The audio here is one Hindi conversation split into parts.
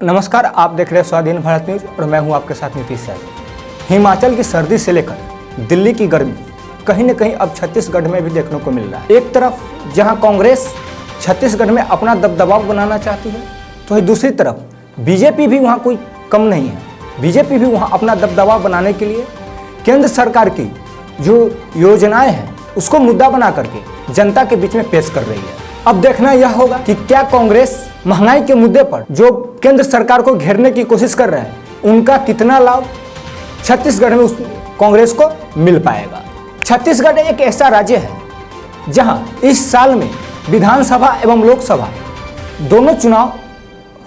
नमस्कार, आप देख रहे हैं स्वाधीन भारत न्यूज और मैं हूं आपके साथ नीतीश सर। हिमाचल की सर्दी से लेकर दिल्ली की गर्मी कहीं न कहीं अब छत्तीसगढ़ में भी देखने को मिल रहा है। एक तरफ जहां कांग्रेस छत्तीसगढ़ में अपना दबदबा बनाना चाहती है, तो दूसरी तरफ बीजेपी भी वहां कोई कम नहीं है। बीजेपी भी वहां अपना दबदबा बनाने के लिए केंद्र सरकार की जो योजनाएं हैं उसको मुद्दा बना करके जनता के बीच में पेश कर रही है। अब देखना यह होगा कि क्या कांग्रेस महंगाई के मुद्दे पर जो केंद्र सरकार को घेरने की कोशिश कर रहा है, उनका कितना लाभ छत्तीसगढ़ में उस कांग्रेस को मिल पाएगा। छत्तीसगढ़ एक ऐसा राज्य है जहां इस साल में विधानसभा एवं लोकसभा दोनों चुनाव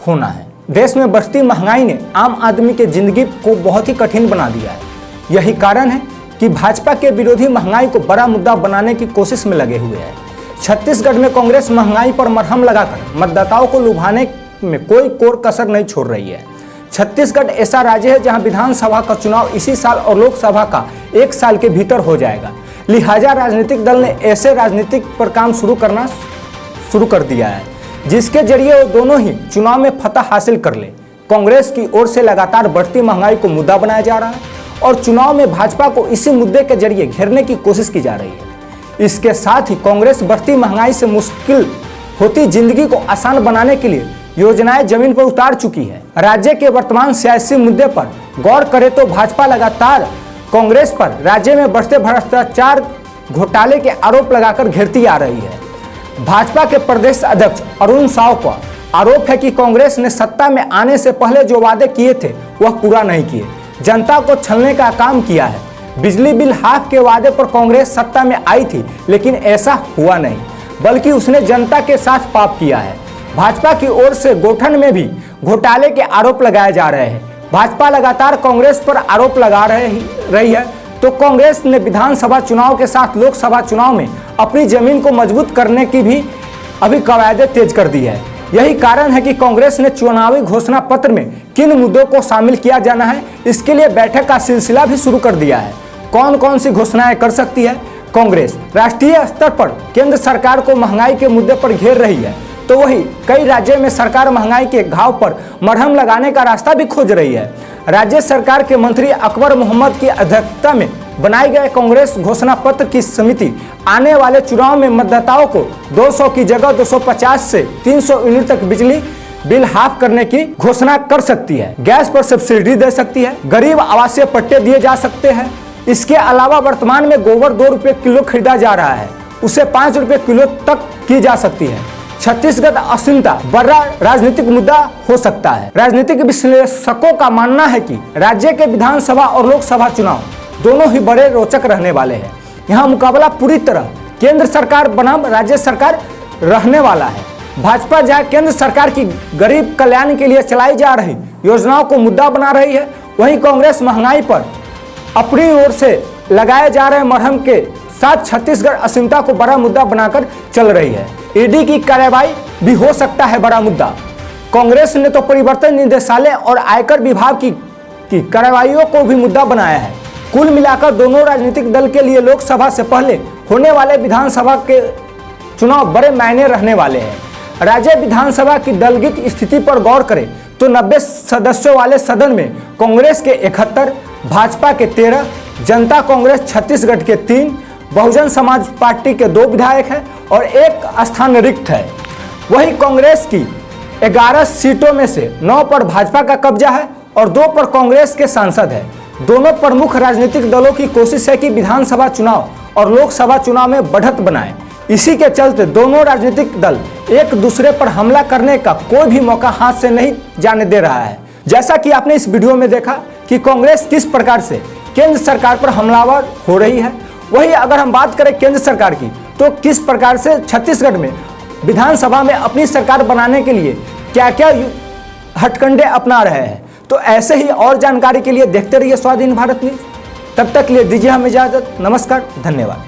होना है। देश में बढ़ती महंगाई ने आम आदमी के जिंदगी को बहुत ही कठिन बना दिया है। यही कारण है कि भाजपा के विरोधी महंगाई को बड़ा मुद्दा बनाने की कोशिश में लगे हुए हैं। छत्तीसगढ़ में कांग्रेस महंगाई पर मरहम लगाकर मतदाताओं को लुभाने में कोई कोर कसर नहीं छोड़ रही है। छत्तीसगढ़ ऐसा राज्य है जहां विधानसभा का चुनाव इसी साल और लोकसभा का 1 साल के भीतर हो जाएगा। लिहाजा राजनीतिक दल ने ऐसे राजनीतिक पर काम शुरू कर दिया है जिसके जरिए वो दोनों ही चुनाव में फतह हासिल कर ले। कांग्रेस की ओर से लगातार बढ़ती महंगाई को मुद्दा बनाया जा रहा है और चुनाव में भाजपा को इसी मुद्दे के जरिए घेरने की कोशिश की जा रही है। इसके साथ ही कांग्रेस बढ़ती महंगाई से मुश्किल होती जिंदगी को आसान बनाने के लिए योजनाएं जमीन पर उतार चुकी है। राज्य के वर्तमान सियासी मुद्दे पर गौर करें तो भाजपा लगातार कांग्रेस पर राज्य में बढ़ते भ्रष्टाचार घोटाले के आरोप लगाकर घेरती आ रही है। भाजपा के प्रदेश अध्यक्ष अरुण साव का आरोप है कि कांग्रेस ने सत्ता में आने से पहले जो वादे किए थे वह पूरा नहीं किए, जनता को छलने का काम किया है। बिजली बिल हाफ के वादे पर कांग्रेस सत्ता में आई थी, लेकिन ऐसा हुआ नहीं, बल्कि उसने जनता के साथ पाप किया है। भाजपा की ओर से गठन में भी घोटाले के आरोप लगाए जा रहे हैं। भाजपा लगातार कांग्रेस पर आरोप लगा रही है, तो कांग्रेस ने विधानसभा चुनाव के साथ लोकसभा चुनाव में अपनी जमीन को मजबूत करने की भी अभी कवायदे तेज कर दी है। यही कारण है कि कांग्रेस ने चुनावी घोषणा पत्र में किन मुद्दों को शामिल किया जाना है, इसके लिए बैठक का सिलसिला भी शुरू कर दिया है। कौन कौन सी घोषणाएं कर सकती है कांग्रेस? राष्ट्रीय स्तर पर केंद्र सरकार को महंगाई के मुद्दे पर घेर रही है, तो वही कई राज्यों में सरकार महंगाई के घाव पर मरहम लगाने का रास्ता भी खोज रही है। राज्य सरकार के मंत्री अकबर मोहम्मद की अध्यक्षता में बनाई गए कांग्रेस घोषणा पत्र की समिति आने वाले चुनाव में मतदाताओं को 200 की जगह 250 से 300 यूनिट तक बिजली बिल हाफ करने की घोषणा कर सकती है। गैस पर सब्सिडी दे सकती है, गरीब आवासीय पट्टे दिए जा सकते हैं। इसके अलावा वर्तमान में गोबर 2 रुपये किलो खरीदा जा रहा है, उसे 5 रुपये किलो तक की जा सकती है। छत्तीसगढ़ असीमता बड़ा राजनीतिक मुद्दा हो सकता है। राजनीतिक विश्लेषकों का मानना है कि राज्य के विधानसभा और लोकसभा चुनाव दोनों ही बड़े रोचक रहने वाले हैं। यहाँ मुकाबला पूरी तरह केंद्र सरकार बनाम राज्य सरकार रहने वाला है। भाजपा जहाँ केंद्र सरकार की गरीब कल्याण के लिए चलाई जा रही योजनाओं को मुद्दा बना रही है, वहीं कांग्रेस महंगाई पर अपनी ओर से लगाए जा रहे मरहम के साथ छत्तीसगढ़ असीमता को बड़ा मुद्दा बनाकर चल रही है। ईडी की कार्रवाई भी हो सकता है बड़ा मुद्दा। कांग्रेस ने तो परिवर्तन निदेशालय और आयकर विभाग की कार्रवाइयों को भी मुद्दा बनाया है। कुल मिलाकर दोनों राजनीतिक दल के लिए लोकसभा से पहले होने वाले विधानसभा के चुनाव बड़े मायने रहने वाले हैं। राज्य विधानसभा की दलगत स्थिति पर गौर करें तो 90 सदस्यों वाले सदन में कांग्रेस के 71, भाजपा के 13, जनता कांग्रेस छत्तीसगढ़ के 3, बहुजन समाज पार्टी के 2 विधायक हैं और 1 स्थान रिक्त है। वही कांग्रेस की 11 सीटों में से 9 पर भाजपा का कब्जा है और 2 पर कांग्रेस के सांसद है। दोनों प्रमुख राजनीतिक दलों की कोशिश है कि विधानसभा चुनाव और लोकसभा चुनाव में बढ़त बनाएं। इसी के चलते दोनों राजनीतिक दल एक दूसरे पर हमला करने का कोई भी मौका हाथ से नहीं जाने दे रहा है। जैसा कि आपने इस वीडियो में देखा कि कांग्रेस किस प्रकार से केंद्र सरकार पर हमलावर हो रही है, वही अगर हम बात करें केंद्र सरकार की, तो किस प्रकार से छत्तीसगढ़ में विधानसभा में अपनी सरकार बनाने के लिए क्या क्या हथकंडे अपना रहे हैं। तो ऐसे ही और जानकारी के लिए देखते रहिए स्वाधीन भारत न्यूज। तब तक के लिए दीजिए हमें इजाजत। नमस्कार, धन्यवाद।